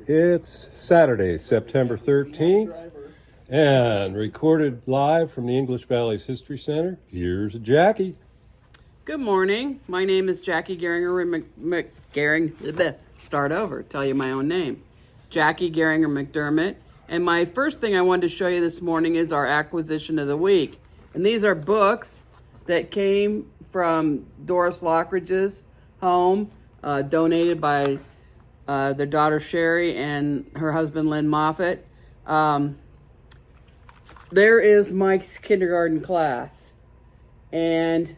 It's Saturday, September 13th, and recorded live from the English Valley's History Center. Here's Jackie. Good morning. My name is Jackie Garringer Start over. Tell you my own name. Jackie Garringer McDermott. And my first thing I wanted to show you this morning is our acquisition of the week. And these are books that came from Doris Lockridge's home, donated by their daughter Sherry and her husband Lynn Moffat. There is Mike's kindergarten class, and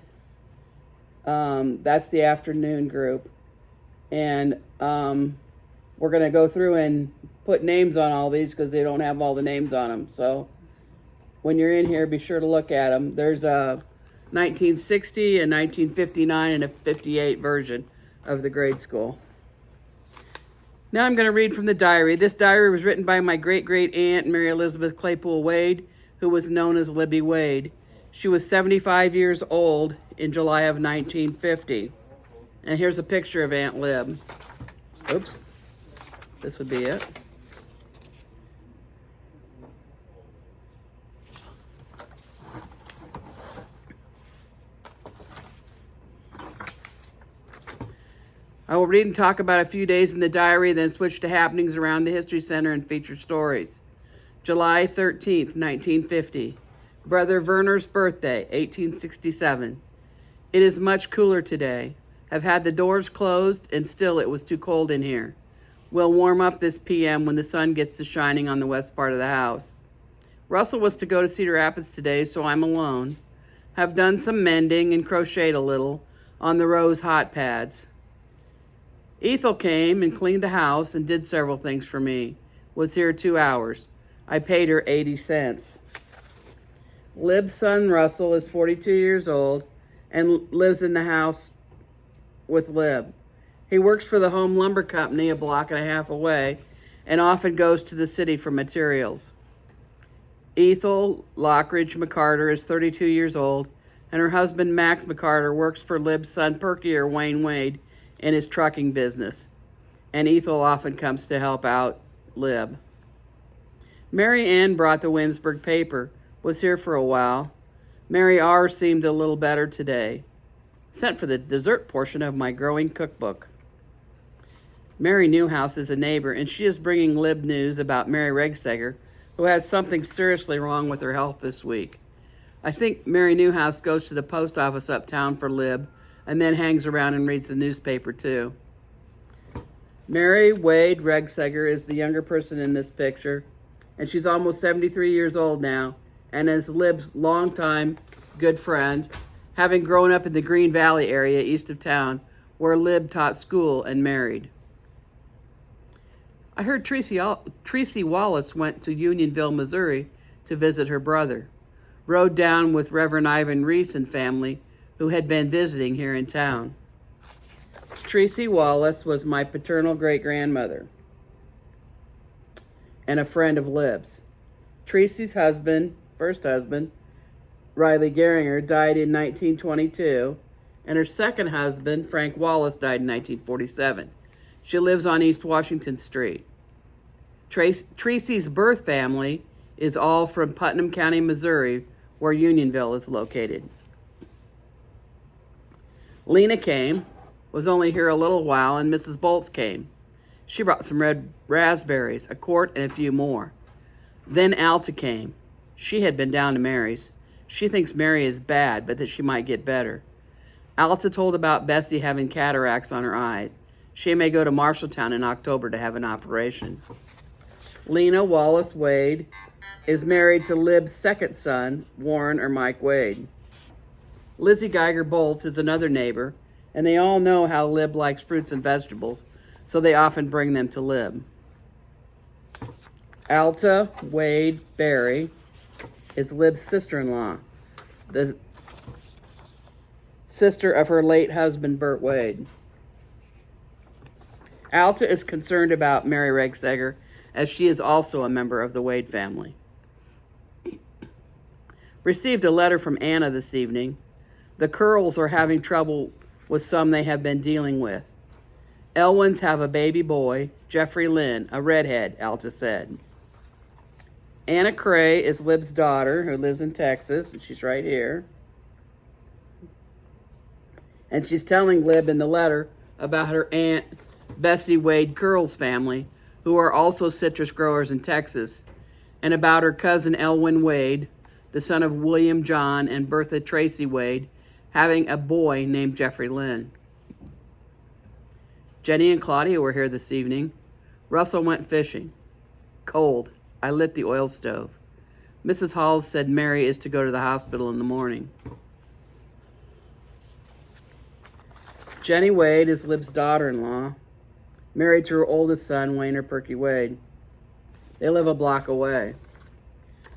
that's the afternoon group. And we're going to go through and put names on all these because they don't have all the names on them. So when you're in here, be sure to look at them. There's a 1960, a 1959, and a 58 version of the grade school. Now I'm going to read from the diary. This diary was written by my great-great-aunt, Mary Elizabeth Claypool Wade, who was known as Libby Wade. She was 75 years old in July of 1950. And here's a picture of Aunt Lib. Oops. This would be it. I will read and talk about a few days in the diary, then switch to happenings around the History Center and feature stories. July 13th, 1950. Brother Werner's birthday, 1867. It is much cooler today. Have had the doors closed, and still it was too cold in here. We'll warm up this PM when the sun gets to shining on the west part of the house. Russell was to go to Cedar Rapids today, so I'm alone. Have done some mending and crocheted a little on the Rose hot pads. Ethel came and cleaned the house and did several things for me. Was here 2 hours. I paid her 80 cents. Lib's son Russell is 42 years old and lives in the house with Lib. He works for the Home Lumber Company a block and a half away and often goes to the city for materials. Ethel Lockridge McCarter is 32 years old, and her husband Max McCarter works for Lib's son Perkier Wayne Wade in his trucking business, and Ethel often comes to help out Lib. Mary Ann brought the Williamsburg paper, was here for a while. Mary R. seemed a little better today. Sent for the dessert portion of my growing cookbook. Mary Newhouse is a neighbor, and she is bringing Lib news about Mary Regseger, who has something seriously wrong with her health this week. I think Mary Newhouse goes to the post office uptown for Lib, and then hangs around and reads the newspaper too. Mary Wade Regseger is the younger person in this picture, and she's almost 73 years old now, and is Lib's longtime good friend, having grown up in the Green Valley area east of town, where Lib taught school and married. I heard Tracy Wallace went to Unionville, Missouri to visit her brother. Rode down with Reverend Ivan Reese and family, who had been visiting here in town. Tracy Wallace was my paternal great-grandmother and a friend of Lib's. Tracy's first husband, Riley Garringer, died in 1922, and her second husband, Frank Wallace, died in 1947. She lives on East Washington Street. Tracy's birth family is all from Putnam County, Missouri, where Unionville is located. Lena came, was only here a little while, and Mrs. Bolts came. She brought some red raspberries, a quart, and a few more. Then Alta came. She had been down to Mary's. She thinks Mary is bad, but that she might get better. Alta told about Bessie having cataracts on her eyes. She may go to Marshalltown in October to have an operation. Lena Wallace Wade is married to Lib's second son, Warren or Mike Wade. Lizzie Geiger Bolts is another neighbor, and they all know how Lib likes fruits and vegetables, so they often bring them to Lib. Alta Wade Berry is Lib's sister-in-law, the sister of her late husband, Bert Wade. Alta is concerned about Mary Regseger, as she is also a member of the Wade family. Received a letter from Anna this evening. The Curls are having trouble with some they have been dealing with. Elwins have a baby boy, Jeffrey Lynn, a redhead, Alta said. Anna Cray is Lib's daughter, who lives in Texas, and she's right here. And she's telling Lib in the letter about her Aunt Bessie Wade Curl's family, who are also citrus growers in Texas, and about her cousin Elwin Wade, the son of William John and Bertha Tracy Wade, having a boy named Jeffrey Lynn. Jenny and Claudia were here this evening. Russell went fishing. Cold. I lit the oil stove. Mrs. Halls said Mary is to go to the hospital in the morning. Jenny Wade is Lib's daughter-in-law, married to her oldest son, Wayner Perky Wade. They live a block away.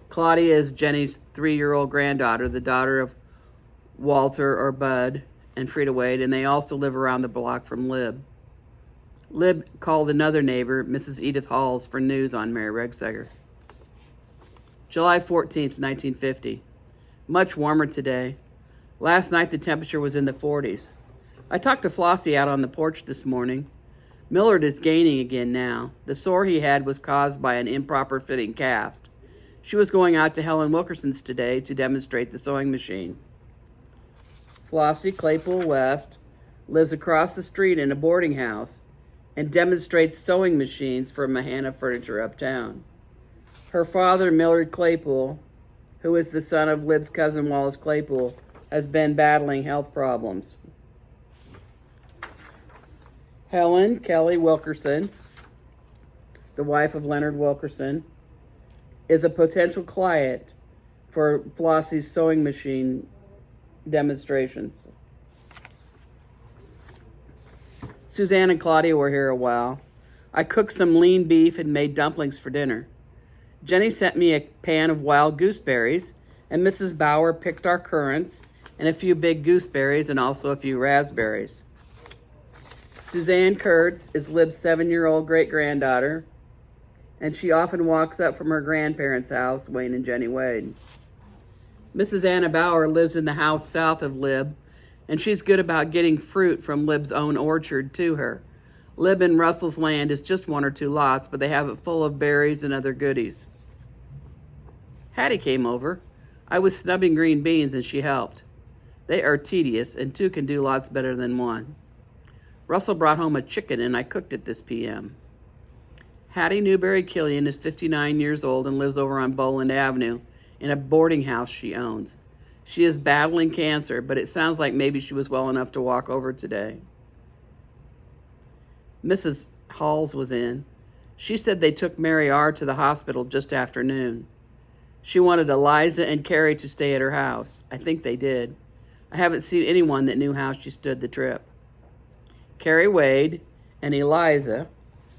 Claudia is Jenny's 3-year-old granddaughter, the daughter of Walter or Bud and Frida Wade, and they also live around the block from Lib. Lib called another neighbor, Mrs. Edith Halls, for news on Mary Regseger. July 14th, 1950. Much warmer today. Last night the temperature was in the 40s. I talked to Flossie out on the porch this morning. Millard is gaining again now. The sore he had was caused by an improper fitting cast. She was going out to Helen Wilkerson's today to demonstrate the sewing machine. Flossie Claypool West lives across the street in a boarding house and demonstrates sewing machines for Mahana Furniture uptown. Her father, Millard Claypool, who is the son of Lib's cousin Wallace Claypool, has been battling health problems. Helen Kelly Wilkerson, the wife of Leonard Wilkerson, is a potential client for Flossie's sewing machine demonstrations. Suzanne and Claudia were here a while. I cooked some lean beef and made dumplings for dinner. Jenny sent me a pan of wild gooseberries, and Mrs. Bauer picked our currants and a few big gooseberries and also a few raspberries. Suzanne Kurtz is Lib's 7-year-old great-granddaughter, and she often walks up from her grandparents' house, Wayne and Jenny Wade. Mrs. Anna Bauer lives in the house south of Lib, and she's good about getting fruit from Lib's own orchard to her. Lib and Russell's land is just 1 or 2 lots, but they have it full of berries and other goodies. Hattie came over. I was snubbing green beans and she helped. They are tedious, and 2 can do lots better than 1. Russell brought home a chicken and I cooked it this p.m. Hattie Newberry Killian is 59 years old and lives over on Boland Avenue in a boarding house she owns. She is battling cancer, but it sounds like maybe she was well enough to walk over today. Mrs. Halls was in. She said they took Mary R. to the hospital just after noon. She wanted Eliza and Carrie to stay at her house. I think they did. I haven't seen anyone that knew how she stood the trip. Carrie Wade and Eliza,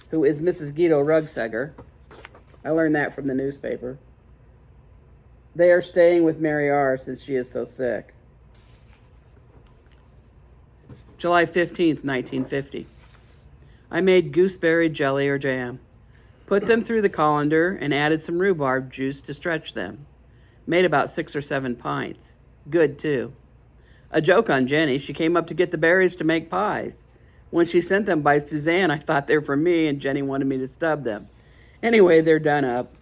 who is Mrs. Guido Rugseger, I learned that from the newspaper, they are staying with Mary R. since she is so sick. July 15th, 1950. I made gooseberry jelly or jam. Put them through the colander and added some rhubarb juice to stretch them. Made about 6 or 7 pints. Good, too. A joke on Jenny. She came up to get the berries to make pies. When she sent them by Suzanne, I thought they were for me, and Jenny wanted me to stub them. Anyway, they're done up.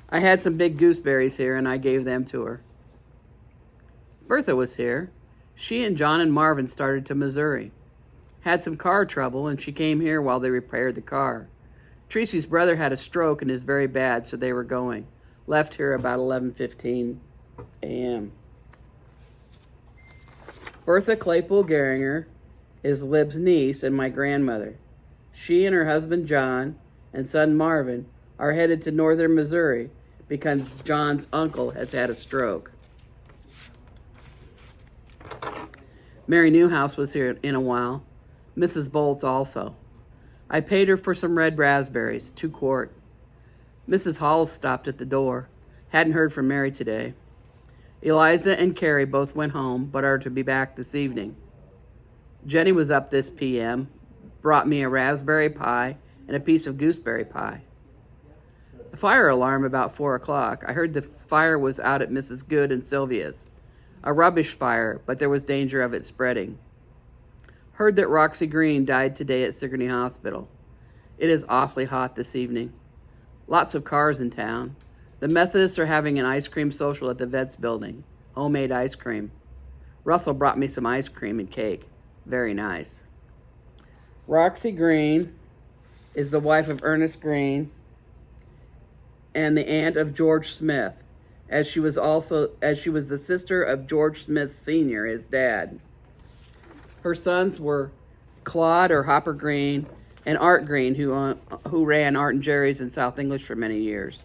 I had some big gooseberries here, and I gave them to her. Bertha was here. She and John and Marvin started to Missouri. Had some car trouble, and she came here while they repaired the car. Tracy's brother had a stroke and is very bad, so they were going. Left here about 11:15 a.m. Bertha Claypool Garringer is Lib's niece and my grandmother. She and her husband John and son Marvin are headed to northern Missouri because John's uncle has had a stroke. Mary Newhouse was here in a while. Mrs. Bolts also. I paid her for some red raspberries, 2 quart. Mrs. Halls stopped at the door. Hadn't heard from Mary today. Eliza and Carrie both went home, but are to be back this evening. Jenny was up this p.m., brought me a raspberry pie and a piece of gooseberry pie. The fire alarm about 4 o'clock. I heard the fire was out at Mrs. Good and Sylvia's. A rubbish fire, but there was danger of it spreading. Heard that Roxy Green died today at Sigourney Hospital. It is awfully hot this evening. Lots of cars in town. The Methodists are having an ice cream social at the Vets building. Homemade ice cream. Russell brought me some ice cream and cake. Very nice. Roxy Green is the wife of Ernest Green and the aunt of George Smith, as she was the sister of George Smith Sr., his dad. Her sons were Claude or Hopper Green and Art Green, who ran Art and Jerry's in South English for many years.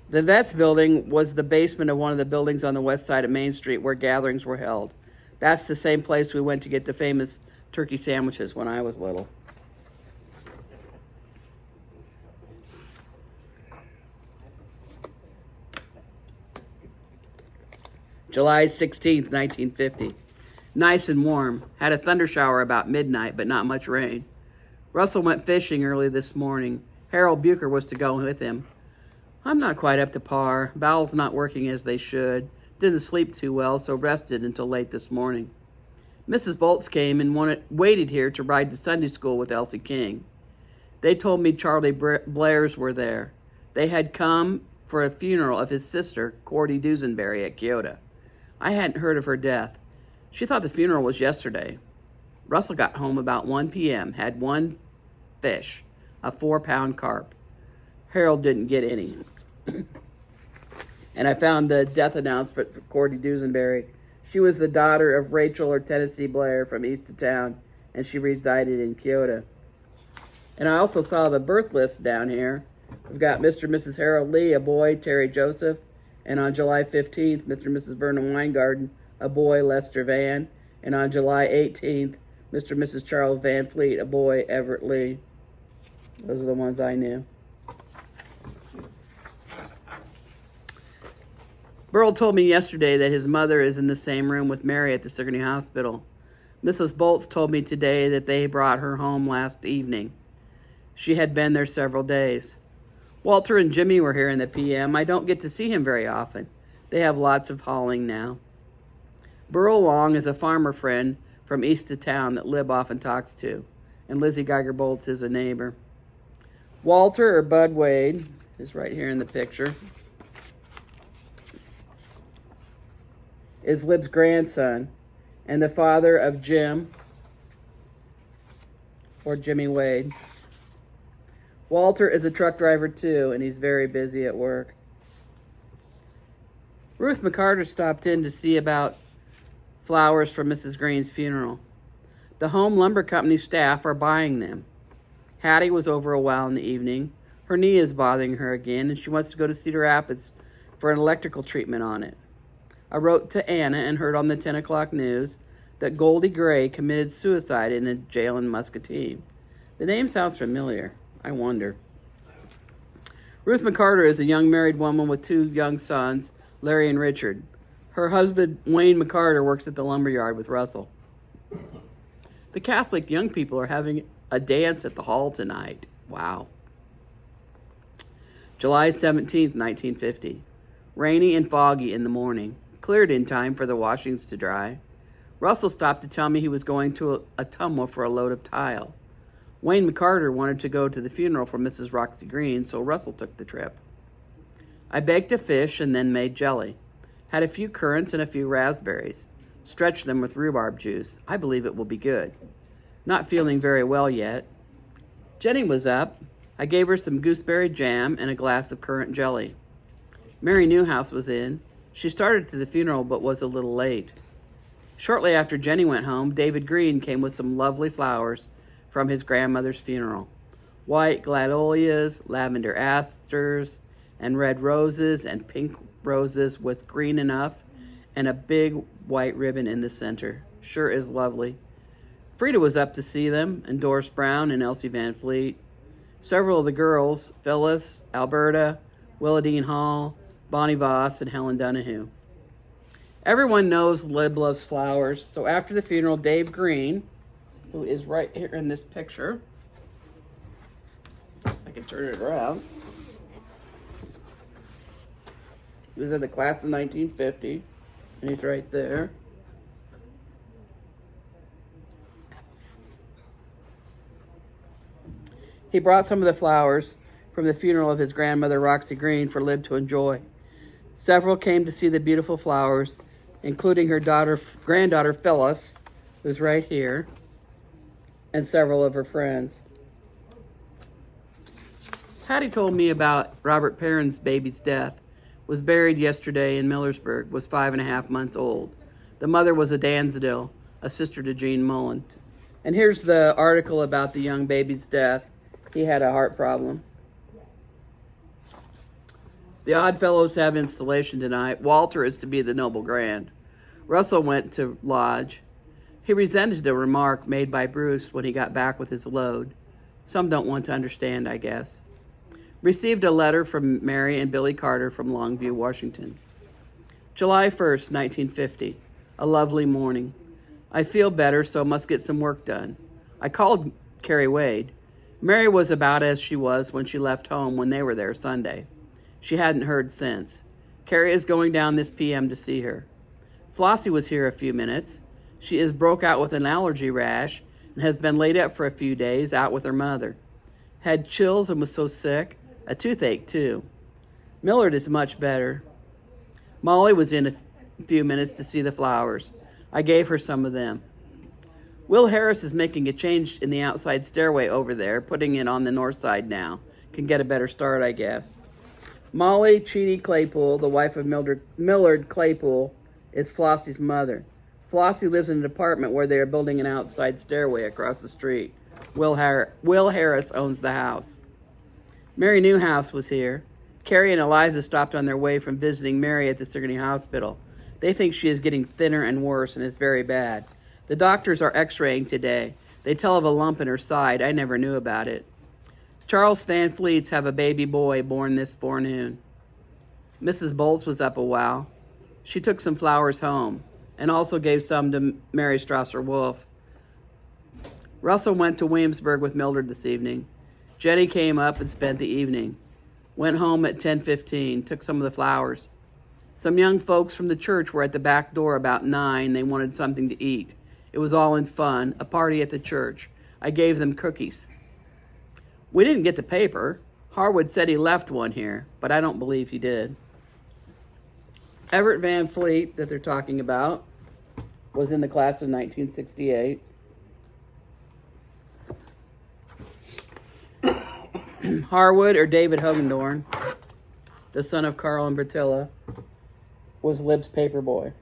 The Vets building was the basement of one of the buildings on the west side of Main Street where gatherings were held. That's the same place we went to get the famous turkey sandwiches when I was little. July 16th, 1950. Nice and warm. Had a thunder shower about midnight, but not much rain. Russell went fishing early this morning. Harold Bucher was to go with him. I'm not quite up to par. Bowels not working as they should. Didn't sleep too well, so rested until late this morning. Mrs. Bolts came and waited here to ride to Sunday school with Elsie King. They told me Charlie Blairs were there. They had come for a funeral of his sister, Cordy Dusenberry, at Kyoto. I hadn't heard of her death. She thought the funeral was yesterday. Russell got home about 1 p.m., had one fish, a 4-pound carp. Harold didn't get any. And I found the death announcement for Cordy Dusenberry. She was the daughter of Rachel or Tennessee Blair from east of town, and she resided in Kyoto. And I also saw the birth list down here. We've got Mr. and Mrs. Harold Lee, a boy, Terry Joseph, and on July 15th, Mr. and Mrs. Vernon Weingarten, a boy, Lester Van, and on July 18th, Mr. and Mrs. Charles Van Fleet, a boy, Everett Lee. Those are the ones I knew. Burl told me yesterday that his mother is in the same room with Mary at the Sigourney Hospital. Mrs. Bolts told me today that they brought her home last evening. She had been there several days. Walter and Jimmy were here in the PM. I don't get to see him very often. They have lots of hauling now. Burl Long is a farmer friend from east of town that Lib often talks to, and Lizzie Geiger Bolts is a neighbor. Walter, or Bud Wade, is right here in the picture, is Lib's grandson and the father of Jim, or Jimmy Wade. Walter is a truck driver too, and he's very busy at work. Ruth McCarter stopped in to see about flowers for Mrs. Green's funeral. The Home Lumber Company staff are buying them. Hattie was over a while in the evening. Her knee is bothering her again, and she wants to go to Cedar Rapids for an electrical treatment on it. I wrote to Anna and heard on the 10 o'clock news that Goldie Gray committed suicide in a jail in Muscatine. The name sounds familiar. I wonder. Ruth McCarter is a young married woman with 2 young sons, Larry and Richard. Her husband, Wayne McCarter, works at the lumberyard with Russell. The Catholic young people are having a dance at the hall tonight. Wow. July 17th, 1950. Rainy and foggy in the morning. Cleared in time for the washings to dry. Russell stopped to tell me he was going to a tumble for a load of tile. Wayne McCarter wanted to go to the funeral for Mrs. Roxy Green, so Russell took the trip. I baked a fish and then made jelly. Had a few currants and a few raspberries. Stretched them with rhubarb juice. I believe it will be good. Not feeling very well yet. Jenny was up. I gave her some gooseberry jam and a glass of currant jelly. Mary Newhouse was in. She started to the funeral but was a little late. Shortly after Jenny went home, David Green came with some lovely flowers from his grandmother's funeral. White gladiolus, lavender asters, and red roses and pink roses with green enough and a big white ribbon in the center. Sure is lovely. Frida was up to see them, and Doris Brown and Elsie Van Fleet. Several of the girls, Phyllis, Alberta, Willadine Hall, Bonnie Voss, and Helen Donahue. Everyone knows Lib loves flowers, so after the funeral, Dave Green, who is right here in this picture, I can turn it around. He was in the class of 1950, and he's right there. He brought some of the flowers from the funeral of his grandmother, Roxy Green, for Lib to enjoy. Several came to see the beautiful flowers, including her granddaughter Phyllis, who's right here, and several of her friends. Hattie told me about Robert Perrin's baby's death. Was buried yesterday in Millersburg, was 5.5 months old. The mother was a Dansdale, a sister to Jean Mullen. And here's the article about the young baby's death. He had a heart problem. The Oddfellows have installation tonight. Walter is to be the Noble Grand. Russell went to lodge. He resented a remark made by Bruce when he got back with his load. Some don't want to understand, I guess. Received a letter from Mary and Billy Carter from Longview, Washington. July 1st, 1950. A lovely morning. I feel better, so must get some work done. I called Carrie Wade. Mary was about as she was when she left home when they were there Sunday. She hadn't heard since. Carrie is going down this p.m. to see her. Flossie was here a few minutes. She is broke out with an allergy rash and has been laid up for a few days out with her mother. Had chills and was so sick. A toothache, too. Millard is much better. Molly was in a few minutes to see the flowers. I gave her some of them. Will Harris is making a change in the outside stairway over there, putting it on the north side now. Can get a better start, I guess. Molly Cheney Claypool, the wife of Millard Claypool, is Flossie's mother. Flossie lives in an apartment where they are building an outside stairway across the street. Will Harris owns the house. Mary Newhouse was here. Carrie and Eliza stopped on their way from visiting Mary at the Sigourney Hospital. They think she is getting thinner and worse and is very bad. The doctors are x-raying today. They tell of a lump in her side. I never knew about it. Charles Van Fleets have a baby boy born this forenoon. Mrs. Bolts was up a while. She took some flowers home and also gave some to Mary Strasser Wolf. Russell went to Williamsburg with Mildred this evening. Jenny came up and spent the evening. Went home at 10:15, took some of the flowers. Some young folks from the church were at the back door about 9. They wanted something to eat. It was all in fun, a party at the church. I gave them cookies. We didn't get the paper. Harwood said he left one here, but I don't believe he did. Everett Van Fleet, that they're talking about, was in the class of 1968. Harwood, or David Hogendorn, the son of Carl and Bertilla, was Lib's paper boy.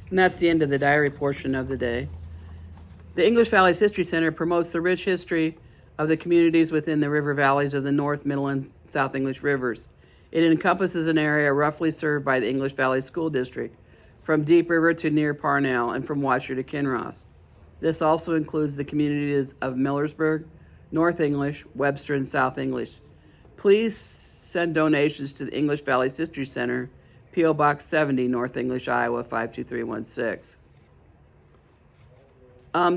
And that's the end of the diary portion of the day. The English Valleys History Center promotes the rich history of the communities within the river valleys of the North, Middle, and South English rivers. It encompasses an area roughly served by the English Valley School District, from Deep River to near Parnell and from Washer to Kinross. This also includes the communities of Millersburg, North English, Webster, and South English. Please send donations to the English Valleys History Center, P.O. Box 70, North English, Iowa, 52316.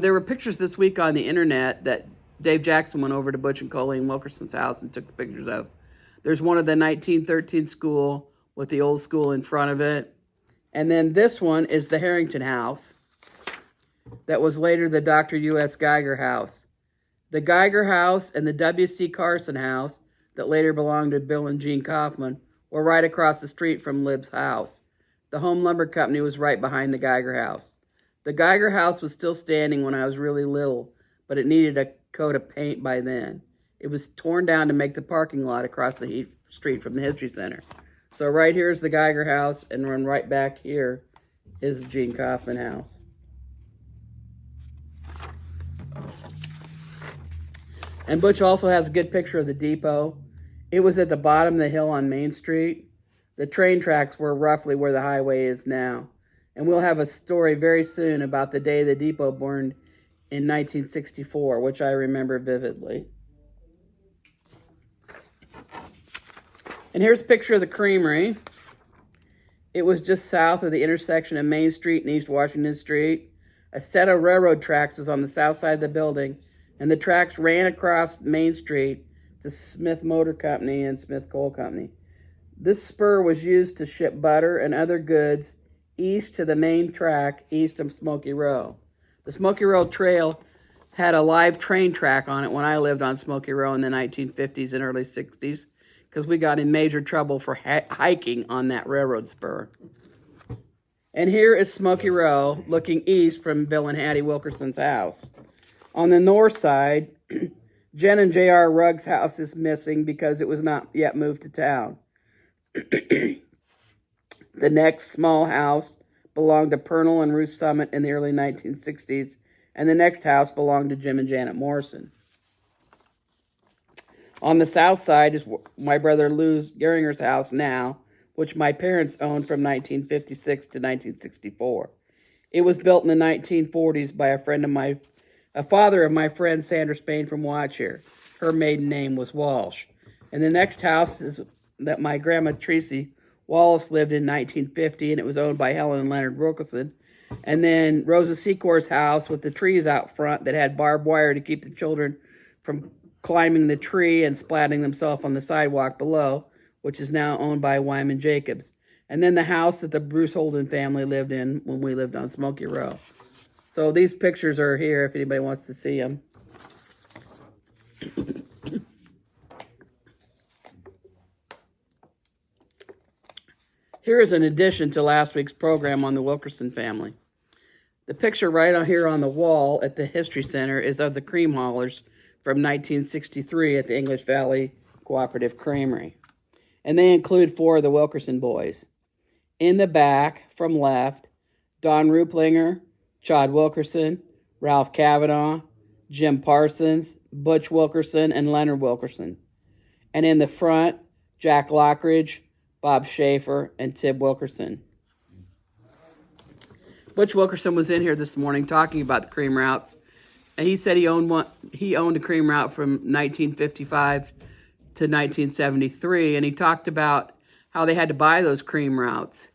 There were pictures this week on the internet that Dave Jackson went over to Butch and Colleen Wilkerson's house and took the pictures of. There's one of the 1913 school with the old school in front of it. And then this one is the Harrington House that was later the Dr. U.S. Geiger House. The Geiger House and the W.C. Carson House that later belonged to Bill and Jean Kaufman were right across the street from Lib's house. The Home Lumber Company was right behind the Geiger House. The Geiger House was still standing when I was really little, but it needed a coat of paint by then. It was torn down to make the parking lot across the street from the History Center. So right here is the Geiger House, and run right back here is the Jean Kaufman House. And Butch also has a good picture of the depot. It was at the bottom of the hill on Main Street. The train tracks were roughly where the highway is now. And we'll have a story very soon about the day the depot burned in 1964, which I remember vividly. And here's a picture of the creamery. It was just south of the intersection of Main Street and East Washington Street. A set of railroad tracks was on the south side of the building, and the tracks ran across Main Street to Smith Motor Company and Smith Coal Company. This spur was used to ship butter and other goods east to the main track east of Smoky Row. The Smoky Row Trail had a live train track on it when I lived on Smoky Row in the 1950s and early 60s because we got in major trouble for hiking on that railroad spur. And here is Smoky Row looking east from Bill and Hattie Wilkerson's house. On the north side, Jen and J.R. Rugg's house is missing because it was not yet moved to town. The next small house belonged to Pernell and Ruth Summit in the early 1960s, and the next house belonged to Jim and Janet Morrison. On the south side is my brother Lou's Garringer's house now, which my parents owned from 1956 to 1964. It was built in the 1940s by a father of my friend Sandra Spain from Watcher. Her maiden name was Walsh. And the next house is that my grandma Tracy Wallace lived in 1950, and it was owned by Helen and Leonard Wilkerson. And then Rosa Secor's house with the trees out front that had barbed wire to keep the children from climbing the tree and splatting themselves on the sidewalk below, which is now owned by Wyman Jacobs. And then the house that the Bruce Holden family lived in when we lived on Smoky Row. So these pictures are here if anybody wants to see them. Here is an addition to last week's program on the Wilkerson family. The picture right out here on the wall at the History Center is of the cream haulers from 1963 at the English Valley Cooperative Creamery. And they include 4 of the Wilkerson boys. In the back, from left, Don Ruplinger, Chad Wilkerson, Ralph Kavanaugh, Jim Parsons, Butch Wilkerson, and Leonard Wilkerson. And in the front, Jack Lockridge, Bob Schaefer, and Tib Wilkerson. Butch Wilkerson was in here this morning talking about the cream routes, and he said he owned a cream route from 1955 to 1973, and he talked about how they had to buy those cream routes,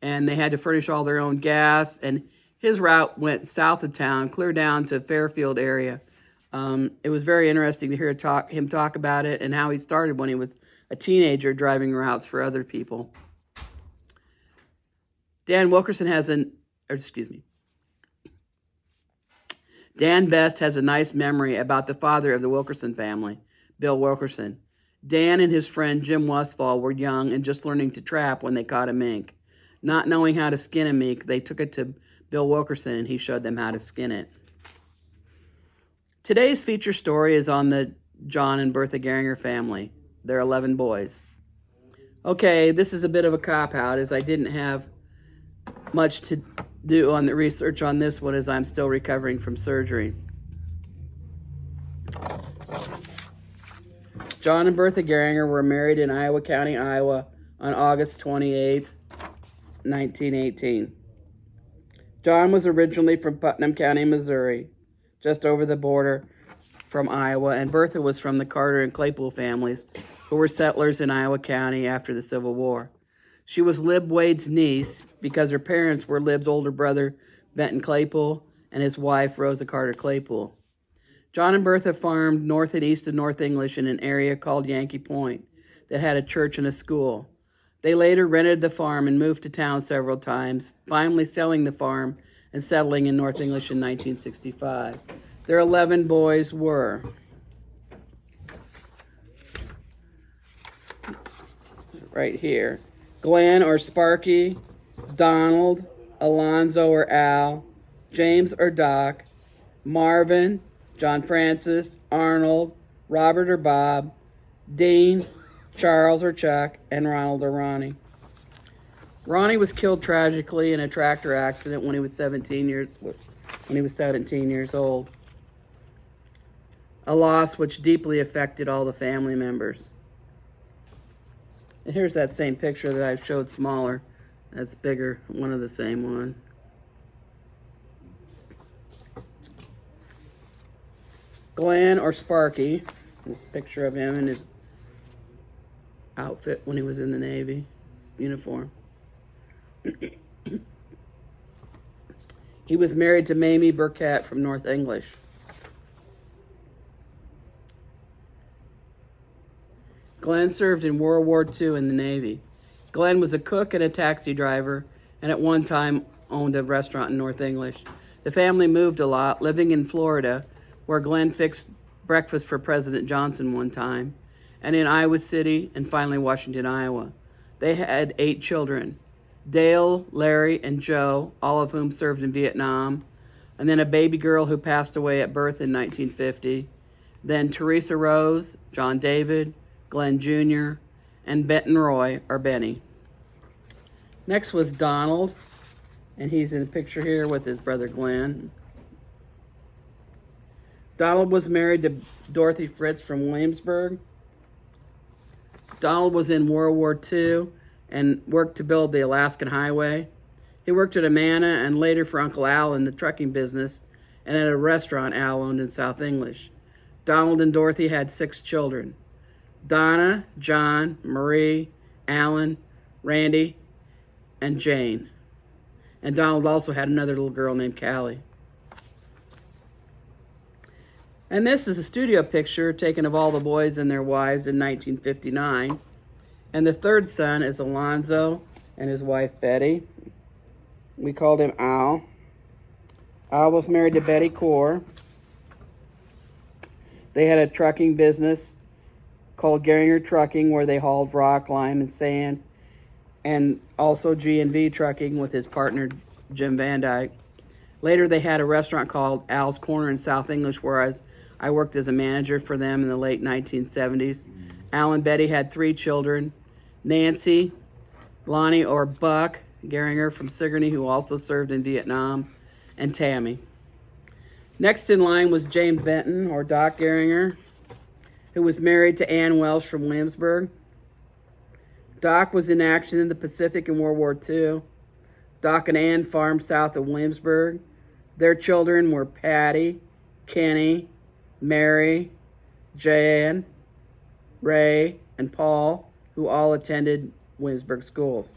and they had to furnish all their own gas, and his route went south of town, clear down to Fairfield area. It was very interesting to hear him talk about it and how he started when he was a teenager driving routes for other people. Dan Best has a nice memory about the father of the Wilkerson family, Bill Wilkerson. Dan and his friend Jim Westfall were young and just learning to trap when they caught a mink. Not knowing how to skin a mink, they took it to Bill Wilkerson and he showed them how to skin it. Today's feature story is on the John and Bertha Garringer family. Their 11 boys. Okay, this is a bit of a cop-out as I didn't have much to do on the research on this one as I'm still recovering from surgery. John and Bertha Garringer were married in Iowa County, Iowa on August 28th, 1918. John was originally from Putnam County, Missouri, just over the border from Iowa, and Bertha was from the Carter and Claypool families, who were settlers in Iowa County after the Civil War. She was Lib Wade's niece because her parents were Lib's older brother, Benton Claypool, and his wife, Rosa Carter Claypool. John and Bertha farmed north and east of North English in an area called Yankee Point that had a church and a school. They later rented the farm and moved to town several times, finally selling the farm and settling in North English in 1965. Their 11 boys were right here: Glenn or Sparky, Donald, Alonzo or Al, James or Doc, Marvin, John Francis, Arnold, Robert or Bob, Dean, Charles or Chuck, and Ronald or Ronnie. Ronnie was killed tragically in a tractor accident when he was 17 years old. A loss which deeply affected all the family members. And here's that same picture that I showed smaller. That's bigger, one of the same one. Glenn or Sparky, this picture of him in his outfit when he was in the Navy, uniform. He was married to Mamie Burkett from North English. Glenn served in World War II in the Navy. Glenn was a cook and a taxi driver and at one time owned a restaurant in North English. The family moved a lot, living in Florida, where Glenn fixed breakfast for President Johnson one time, and in Iowa City, and finally Washington, Iowa. They had 8 children: Dale, Larry, and Joe, all of whom served in Vietnam, and then a baby girl who passed away at birth in 1950, then Teresa Rose, John David, Glenn Jr., and Benton Roy, or Benny. Next was Donald, and he's in a picture here with his brother Glenn. Donald was married to Dorothy Fritz from Williamsburg. Donald was in World War II and worked to build the Alaskan Highway. He worked at Amana and later for Uncle Al in the trucking business and at a restaurant Al owned in South English. Donald and Dorothy had 6 children: Donna, John, Marie, Alan, Randy, and Jane. And Donald also had another little girl named Callie. And this is a studio picture taken of all the boys and their wives in 1959. And the third son is Alonzo and his wife Betty. We called him Al. Al was married to Betty Core. They had a trucking business called Garringer Trucking, where they hauled rock, lime, and sand, and also G&V Trucking with his partner Jim Van Dyke. Later, they had a restaurant called Al's Corner in South English, where I worked as a manager for them in the late 1970s. Al and Betty had 3 children: Nancy, Lonnie or Buck Garringer from Sigourney, who also served in Vietnam, and Tammy. Next in line was James Benton, or Doc Garringer, who was married to Ann Welsh from Williamsburg. Doc was in action in the Pacific in World War II. Doc and Ann farmed south of Williamsburg. Their children were Patty, Kenny, Mary, Jan, Ray, and Paul, who all attended Williamsburg schools.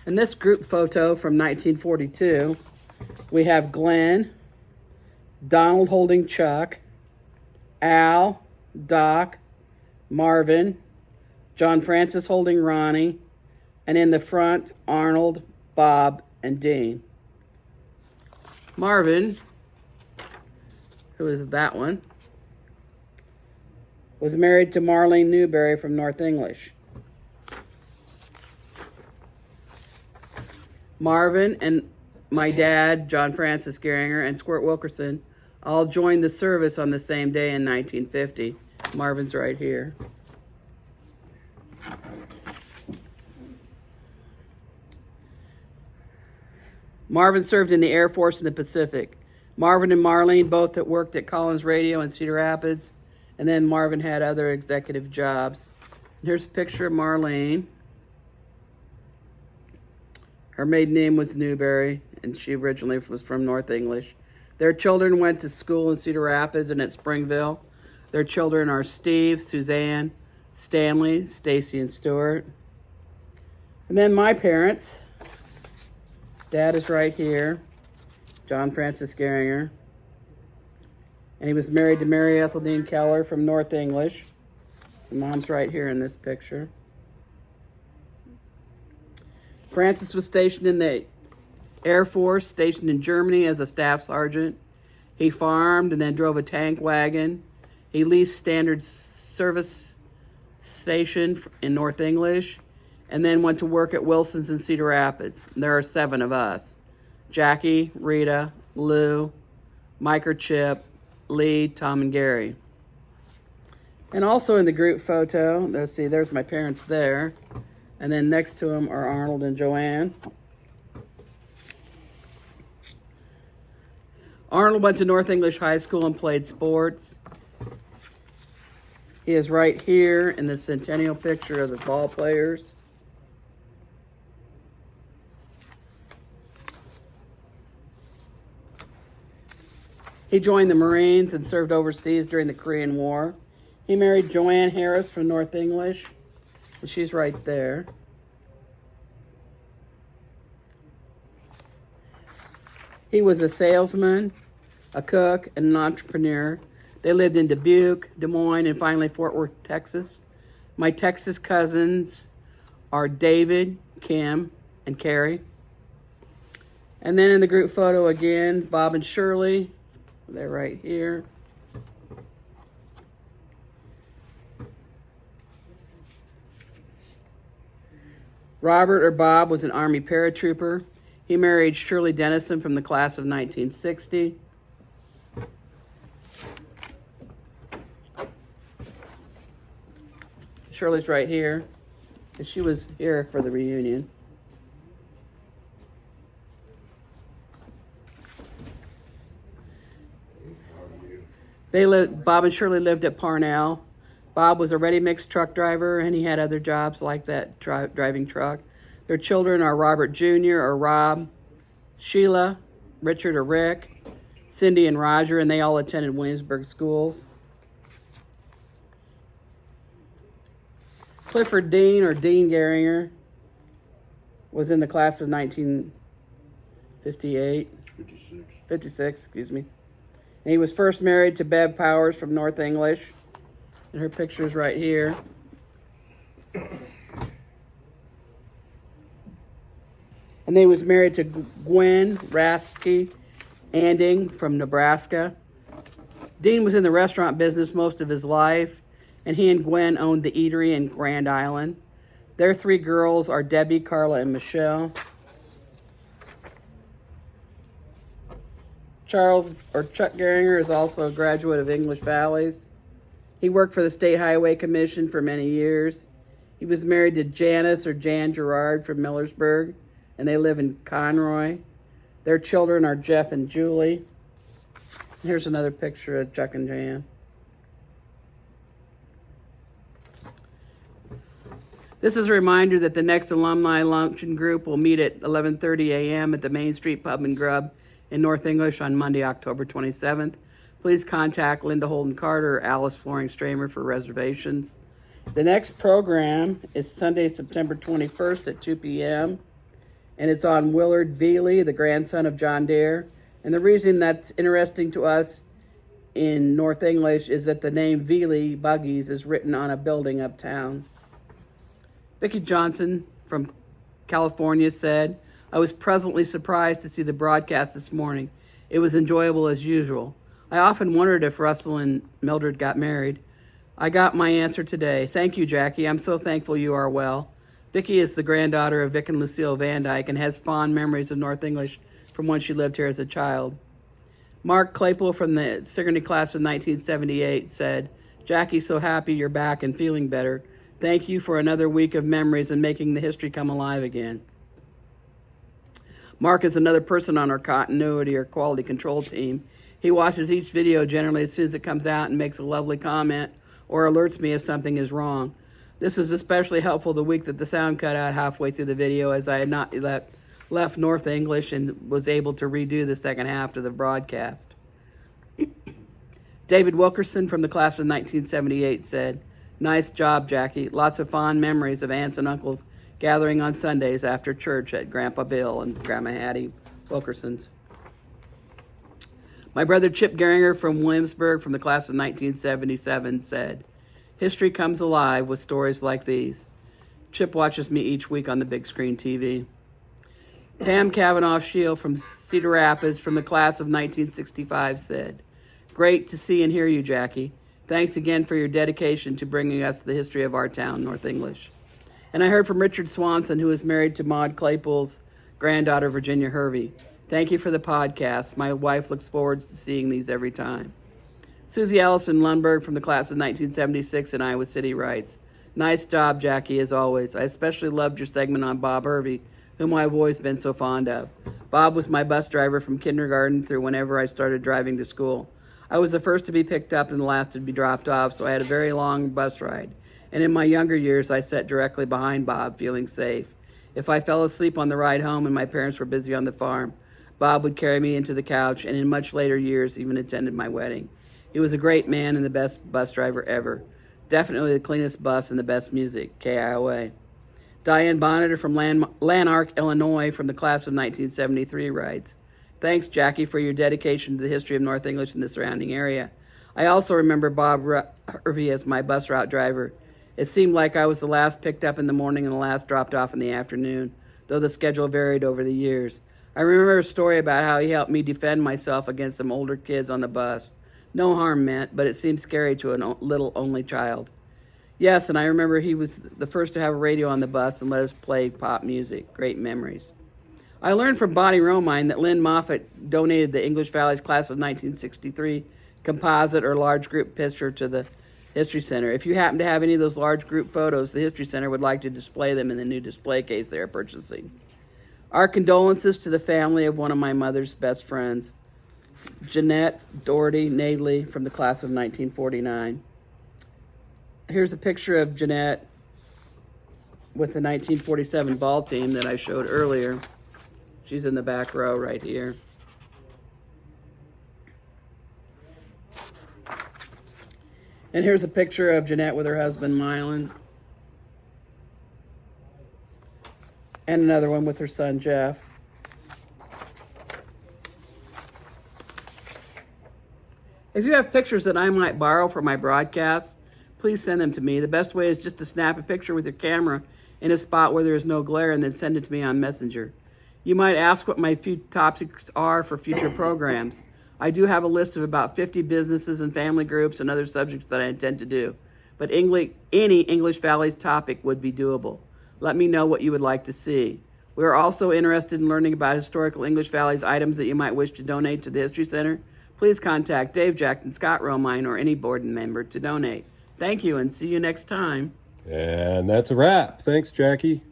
In this group photo from 1942, we have Glenn, Donald holding Chuck, Al, Doc, Marvin, John Francis holding Ronnie, and in the front, Arnold, Bob, and Dean. Marvin, who is that one, was married to Marlene Newberry from North English. Marvin and my dad, John Francis Garringer, and Squirt Wilkerson all joined the service on the same day in 1950. Marvin's right here. Marvin served in the Air Force in the Pacific. Marvin and Marlene both had worked at Collins Radio in Cedar Rapids, and then Marvin had other executive jobs. Here's a picture of Marlene. Her maiden name was Newberry, and she originally was from North English. Their children went to school in Cedar Rapids and at Springville. Their children are Steve, Suzanne, Stanley, Stacy, and Stuart. And then my parents. Dad is right here, John Francis Garringer. And he was married to Mary Etheldean Keller from North English. And Mom's right here in this picture. Francis was stationed in the Air Force, stationed in Germany as a staff sergeant. He farmed and then drove a tank wagon. He leased Standard Service Station in North English, and then went to work at Wilson's in Cedar Rapids. There are 7 of us: Jackie, Rita, Lou, Mike or Chip, Lee, Tom, and Gary. And also in the group photo, let's see, there's my parents there. And then next to them are Arnold and Joanne. Arnold went to North English High School and played sports. He is right here in the centennial picture of the ball players. He joined the Marines and served overseas during the Korean War. He married Joanne Harris from North English. She's right there. He was a salesman a cook, and an entrepreneur. They lived in Dubuque, Des Moines, and finally Fort Worth, Texas. My Texas cousins are David, Kim, and Carrie. And then in the group photo again, Bob and Shirley. They're right here. Robert, or Bob, was an Army paratrooper. He married Shirley Dennison from the class of 1960. Shirley's right here, and she was here for the reunion. Bob and Shirley lived at Parnell. Bob was a ready-mix truck driver, and he had other jobs like that, driving truck. Their children are Robert Jr. or Rob, Sheila, Richard or Rick, Cindy and Roger, and they all attended Williamsburg schools. Clifford Dean, or Dean Garringer, was in the class of 56, excuse me. And he was first married to Bev Powers from North English. And her picture's right here. And he was married to Gwen Rasky Anding from Nebraska. Dean was in the restaurant business most of his life, and he and Gwen owned the eatery in Grand Island. Their three girls are Debbie, Carla, and Michelle. Charles, or Chuck Garringer, is also a graduate of English Valleys. He worked for the State Highway Commission for many years. He was married to Janice, or Jan Gerard, from Millersburg, and they live in Conroy. Their children are Jeff and Julie. Here's another picture of Chuck and Jan. This is a reminder that the next alumni luncheon group will meet at 11:30 a.m. at the Main Street Pub and Grub in North English on Monday, October 27th. Please contact Linda Holden Carter or Alice Flooring Stramer for reservations. The next program is Sunday, September 21st at 2 p.m. and it's on Willard Veely, the grandson of John Deere. And the reason that's interesting to us in North English is that the name Veely Buggies is written on a building uptown. Vicki Johnson from California said, I was pleasantly surprised to see the broadcast this morning. It was enjoyable as usual. I often wondered if Russell and Mildred got married. I got my answer today. Thank you, Jackie. I'm so thankful you are well. Vicki is the granddaughter of Vic and Lucille Van Dyke and has fond memories of North English from when she lived here as a child. Mark Claypool from the Sigourney class of 1978 said, Jackie, so happy you're back and feeling better. Thank you for another week of memories and making the history come alive again. Mark is another person on our continuity or quality control team. He watches each video generally as soon as it comes out and makes a lovely comment or alerts me if something is wrong. This is especially helpful the week that the sound cut out halfway through the video, as I had not left North English and was able to redo the second half of the broadcast. David Wilkerson from the class of 1978 said, nice job, Jackie. Lots of fond memories of aunts and uncles gathering on Sundays after church at Grandpa Bill and Grandma Hattie Wilkerson's. My brother Chip Garringer from Williamsburg from the class of 1977 said, history comes alive with stories like these. Chip watches me each week on the big screen TV. Pam Kavanaugh Shield from Cedar Rapids from the class of 1965 said, great to see and hear you, Jackie. Thanks again for your dedication to bringing us the history of our town, North English. And I heard from Richard Swanson, who is married to Maud Claypool's granddaughter, Virginia Hervey. Thank you for the podcast. My wife looks forward to seeing these every time. Susie Allison Lundberg from the class of 1976 in Iowa City writes, nice job, Jackie, as always. I especially loved your segment on Bob Hervey, whom I've always been so fond of. Bob was my bus driver from kindergarten through whenever I started driving to school. I was the first to be picked up and the last to be dropped off, so I had a very long bus ride. And in my younger years, I sat directly behind Bob, feeling safe. If I fell asleep on the ride home and my parents were busy on the farm, Bob would carry me into the couch and in much later years even attended my wedding. He was a great man and the best bus driver ever. Definitely the cleanest bus and the best music, KIOA. Diane Bonneter from Lanark, Illinois from the class of 1973 writes, Thanks, Jackie, for your dedication to the history of North English and the surrounding area. I also remember Bob Harvey as my bus route driver. It seemed like I was the last picked up in the morning and the last dropped off in the afternoon, though the schedule varied over the years. I remember a story about how he helped me defend myself against some older kids on the bus. No harm meant, but it seemed scary to a little only child. Yes, and I remember he was the first to have a radio on the bus and let us play pop music. Great memories. I learned from Bonnie Romine that Lynn Moffat donated the English Valley's class of 1963 composite or large group picture to the History Center. If you happen to have any of those large group photos, the History Center would like to display them in the new display case they are purchasing. Our condolences to the family of one of my mother's best friends, Jeanette Doherty Nadley, from the class of 1949. Here's a picture of Jeanette with the 1947 ball team that I showed earlier. She's in the back row right here. And here's a picture of Jeanette with her husband, Mylan. And another one with her son, Jeff. If you have pictures that I might borrow for my broadcasts, please send them to me. The best way is just to snap a picture with your camera in a spot where there is no glare and then send it to me on Messenger. You might ask what my few topics are for future programs. I do have a list of about 50 businesses and family groups and other subjects that I intend to do, but any English Valley topic would be doable. Let me know what you would like to see. We are also interested in learning about historical English Valley's items that you might wish to donate to the History Center. Please contact Dave Jackson, Scott Romine, or any board member to donate. Thank you, and see you next time. And that's a wrap. Thanks, Jackie.